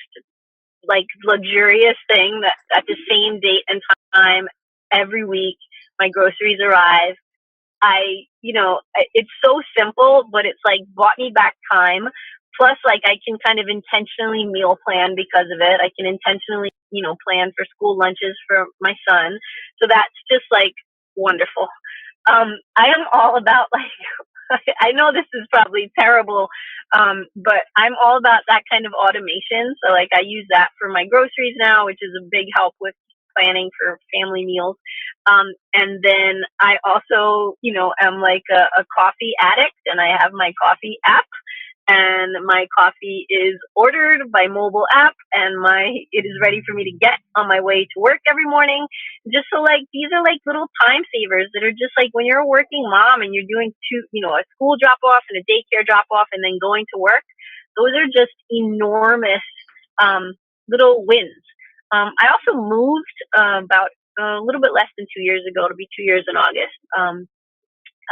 like luxurious thing that at the same date and time every week my groceries arrive. It's so simple, but it's like bought me back time. Plus, like I can kind of intentionally meal plan because of it. I can intentionally, plan for school lunches for my son. So that's just like wonderful. I am all about like, I know this is probably terrible, but I'm all about that kind of automation. So like I use that for my groceries now, which is a big help with planning for family meals. And then I also, am like a coffee addict, and I have my coffee app, and my coffee is ordered by mobile app, and it is ready for me to get on my way to work every morning. Just so like these are like little time savers that are just like when you're a working mom and you're doing a school drop off and a daycare drop off and then going to work. Those are just enormous little wins. I also moved about a little bit less than 2 years ago. It'll be 2 years in August.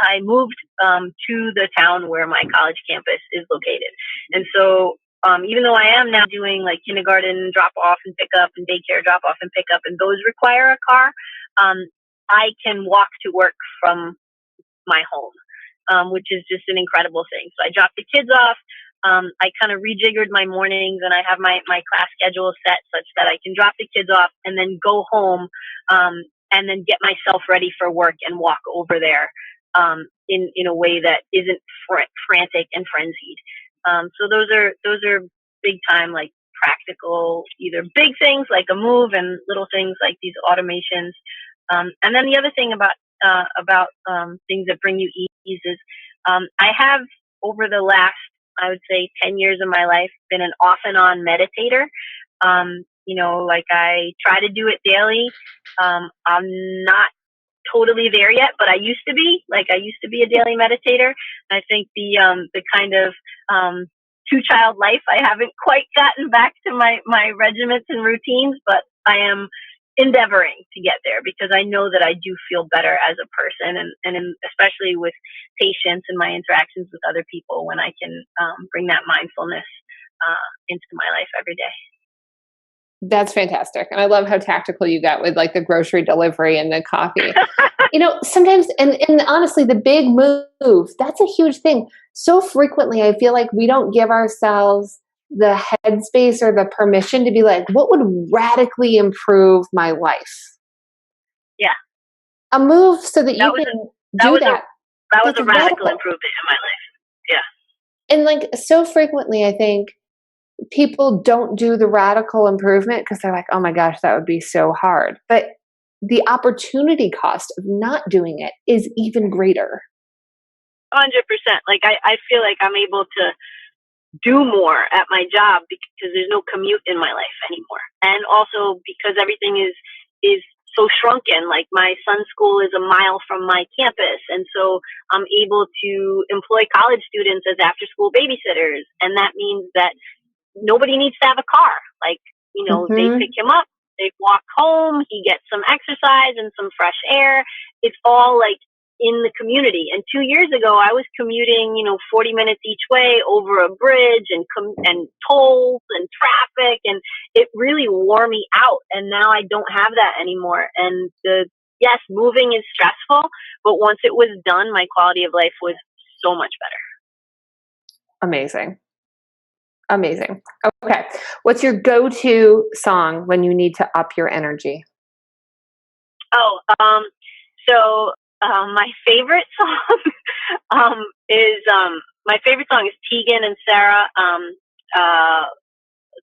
I moved to the town where my college campus is located. And so even though I am now doing like kindergarten drop off and pick up and daycare drop off and pick up, and those require a car, I can walk to work from my home, which is just an incredible thing. So I dropped the kids off. I kind of rejiggered my mornings, and I have my class schedule set such that I can drop the kids off and then go home, and then get myself ready for work and walk over there in a way that isn't frantic and frenzied. So those are big time, like practical, either big things like a move and little things like these automations. And then the other thing about things that bring you ease is I have over the last, I would say 10 years of my life, been an off and on meditator. Like I try to do it daily. I'm not totally there yet, but I used to be. Like I used to be a daily meditator. I think the kind of 2-child life, I haven't quite gotten back to my regiments and routines, but I am endeavoring to get there because I know that I do feel better as a person, and especially with patients and my interactions with other people when I can bring that mindfulness into my life every day. That's fantastic. And I love how tactical you got with like the grocery delivery and the coffee. Sometimes, and honestly, the big move, that's a huge thing. So frequently, I feel like we don't give ourselves the headspace or the permission to be like, what would radically improve my life? Yeah. A move so that you can do that. That was a radical improvement in my life. Yeah. And like so frequently, I think people don't do the radical improvement because they're like, oh my gosh, that would be so hard. But the opportunity cost of not doing it is even greater. 100%. Like I feel like I'm able to do more at my job because there's no commute in my life anymore. And also because everything is so shrunken. Like my son's school is a mile from my campus. And so I'm able to employ college students as after school babysitters. And that means that nobody needs to have a car. Like, they pick him up, they walk home, he gets some exercise and some fresh air. It's all like in the community. And 2 years ago, I was commuting, 40 minutes each way over a bridge and tolls and traffic, and it really wore me out. And now I don't have that anymore. And yes, moving is stressful, but once it was done, my quality of life was so much better. Amazing. Okay. What's your go-to song when you need to up your energy? My favorite song is Tegan and Sarah.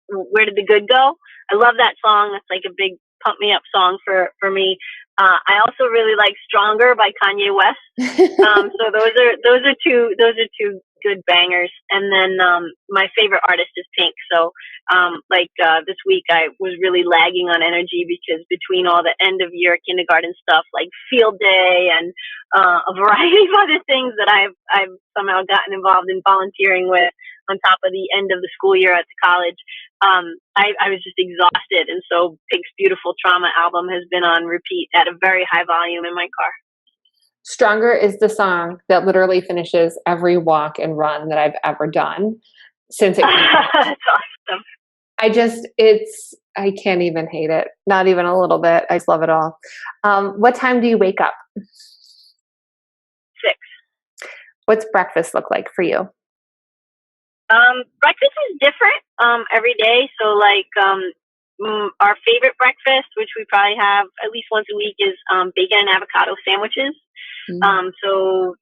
Where Did the Good Go? I love that song. That's like a big pump me up song for me. I also really like "Stronger" by Kanye West. So those are two good bangers. And then my favorite artist is Pink. So this week I was really lagging on energy because between all the end of year kindergarten stuff like field day and a variety of other things that I've somehow gotten involved in volunteering with on top of the end of the school year at the college, I was just exhausted. And so Pink's Beautiful Trauma album has been on repeat at a very high volume in my car. Stronger is the song that literally finishes every walk and run that I've ever done since it came out. That's awesome. I can't even hate it. Not even a little bit. I just love it all. What time do you wake up? 6. What's breakfast look like for you? Breakfast is different every day. So our favorite breakfast, which we probably have at least once a week, is bacon and avocado sandwiches. So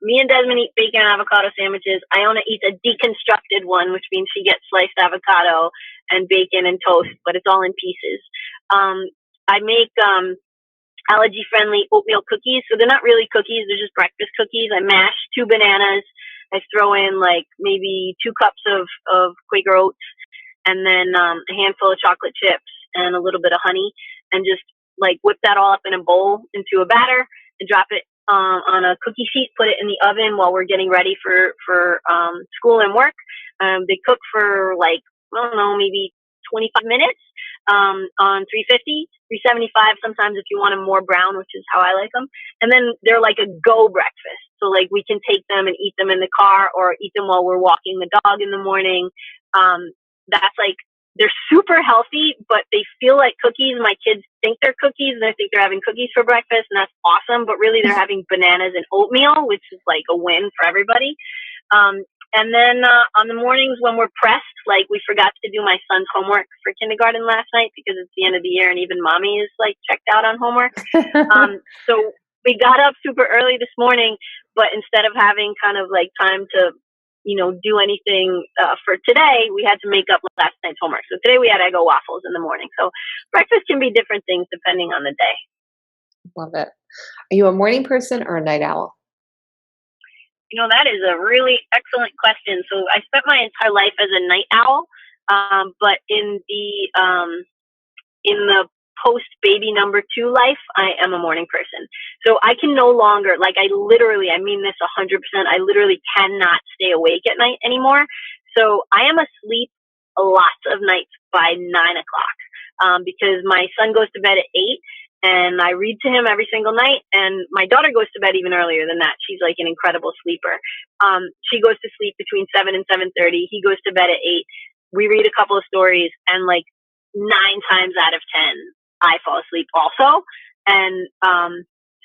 me and Desmond eat bacon and avocado sandwiches. Iona eats a deconstructed one, which means she gets sliced avocado and bacon and toast, but it's all in pieces. I make allergy-friendly oatmeal cookies. So they're not really cookies. They're just breakfast cookies. I mash 2 bananas. I throw in maybe 2 cups of Quaker oats and then a handful of chocolate chips and a little bit of honey, and just whip that all up in a bowl into a batter and drop it on a cookie sheet, put it in the oven while we're getting ready for school and work. They cook for maybe 25 minutes on 350, 375 sometimes if you want them more brown, which is how I like them. And then they're like a go breakfast. So we can take them and eat them in the car or eat them while we're walking the dog in the morning. That's they're super healthy, but they feel like cookies. My kids think they're cookies and they think they're having cookies for breakfast, and that's awesome. But really they're having bananas and oatmeal, which is a win for everybody. And then on the mornings when we're pressed, we forgot to do my son's homework for kindergarten last night because it's the end of the year and even mommy is checked out on homework. So we got up super early this morning, but instead of having kind of time to, do anything for today, we had to make up last night's homework. So today we had Eggo waffles in the morning. So breakfast can be different things depending on the day. Love it. Are you a morning person or a night owl? That is a really excellent question. So I spent my entire life as a night owl, but in the post-baby number 2 life, I am a morning person. So I can no longer, I mean this 100%, I literally cannot stay awake at night anymore. So I am asleep lots of nights by 9 o'clock because my son goes to bed at 8. And I read to him every single night. And my daughter goes to bed even earlier than that. She's an incredible sleeper. She goes to sleep between 7 and 7:30. He goes to bed at 8. We read a couple of stories, and 9 times out of 10, I fall asleep also. And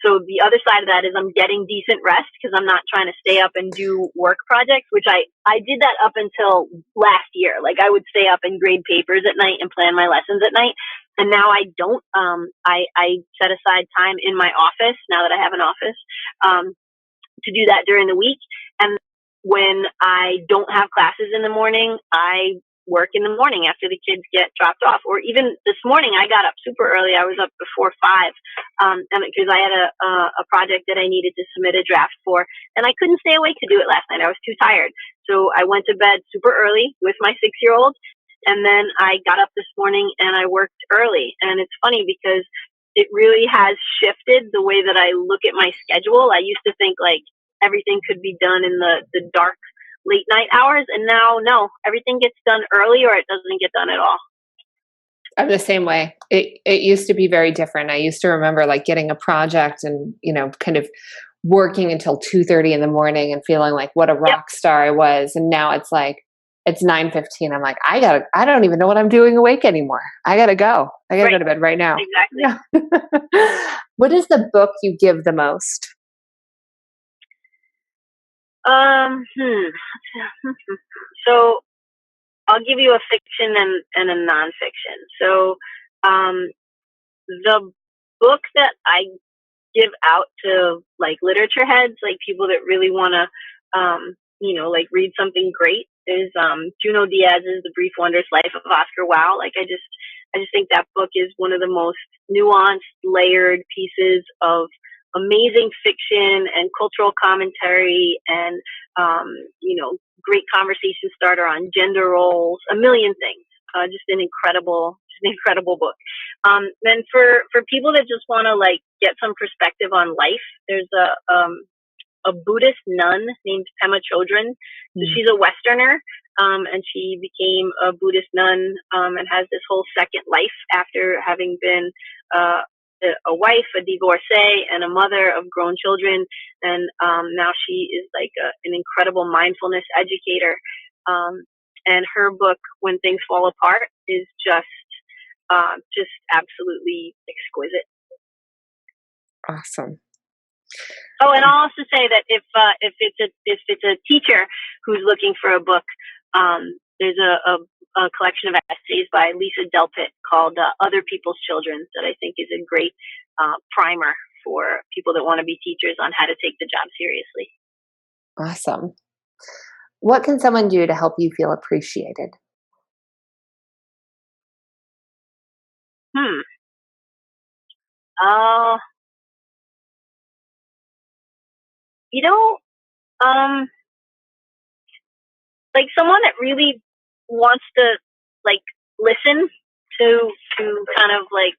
so the other side of that is I'm getting decent rest because I'm not trying to stay up and do work projects, which I did that up until last year. I would stay up and grade papers at night and plan my lessons at night. And now I don't. I set aside time in my office now that I have an office to do that during the week. And when I don't have classes in the morning, I work in the morning after the kids get dropped off. Or even this morning, I got up super early. I was up before 5 and because I had a project that I needed to submit a draft for, and I couldn't stay awake to do it last night. I was too tired. So I went to bed super early with my 6-year-old. And then I got up this morning and I worked early. And it's funny because it really has shifted the way that I look at my schedule. I used to think everything could be done in the dark, late night hours. And now, no, everything gets done early or it doesn't get done at all. I'm the same way. It used to be very different. I used to remember getting a project and, kind of working until 2:30 in the morning and feeling what a rock star I was. And now it's it's 9:15. I'm I don't even know what I'm doing awake anymore. I got to go. I got to go to bed right now. Exactly. Yeah. What is the book you give the most? So I'll give you a fiction and a nonfiction. So the book that I give out to literature heads, people that really want to, read something great, is Junot Diaz's The Brief Wondrous Life of Oscar Wilde. I just think that book is one of the most nuanced, layered pieces of amazing fiction and cultural commentary and, great conversation starter on gender roles, a million things. Just an incredible book. Then for people that just want to like get some perspective on life, there's a Buddhist nun named Pema Chodron. So she's a Westerner, and she became a Buddhist nun, and has this whole second life after having been a wife, a divorcee, and a mother of grown children. And now she is like an incredible mindfulness educator. And her book, When Things Fall Apart, is just absolutely exquisite. Awesome. Oh, and I'll also say that if it's a teacher who's looking for a book, there's a collection of essays by Lisa Delpit called Other People's Children that I think is a great primer for people that want to be teachers on how to take the job seriously. Awesome. What can someone do to help you feel appreciated? Like someone that really wants to like listen to kind of like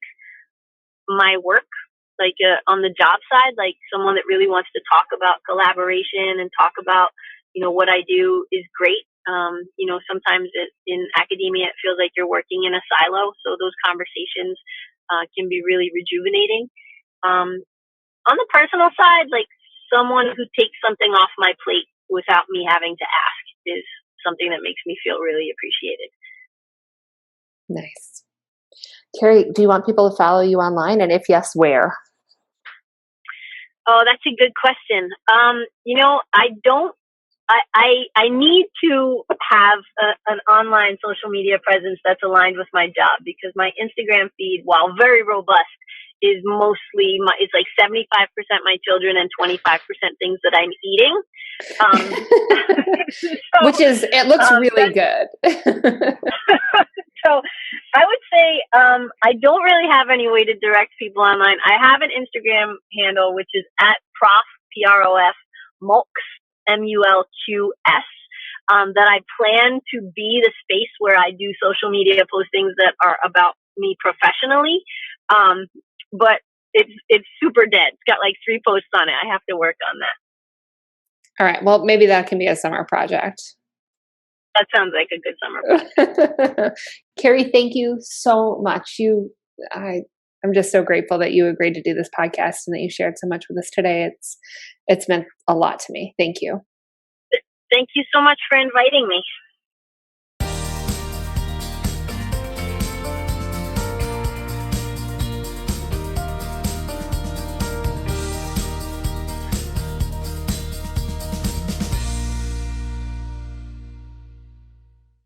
my work, like on the job side, like someone that really wants to talk about collaboration and talk about, what I do is great. Sometimes in academia, it feels like you're working in a silo. So those conversations can be really rejuvenating. On the personal side, like someone who takes something off my plate without me having to ask is something that makes me feel really appreciated. Nice. Kerri, do you want people to follow you online? And if yes, where? Oh, that's a good question. I don't. I need to have an online social media presence that's aligned with my job, because my Instagram feed, while very robust, is mostly it's like 75% my children and 25% things that I'm eating. So, it looks really good. So I would say I don't really have any way to direct people online. I have an Instagram handle, which is at Prof, P-R-O-F, Mulks, M-U-L-Q-S, that I plan to be the space where I do social media postings that are about me professionally. But it's super dead. It's got like 3 posts on it. I have to work on that. All right. Well, maybe that can be a summer project. That sounds like a good summer project. Kerri, thank you so much. I'm just so grateful that you agreed to do this podcast and that you shared so much with us today. It's meant a lot to me. Thank you. Thank you so much for inviting me.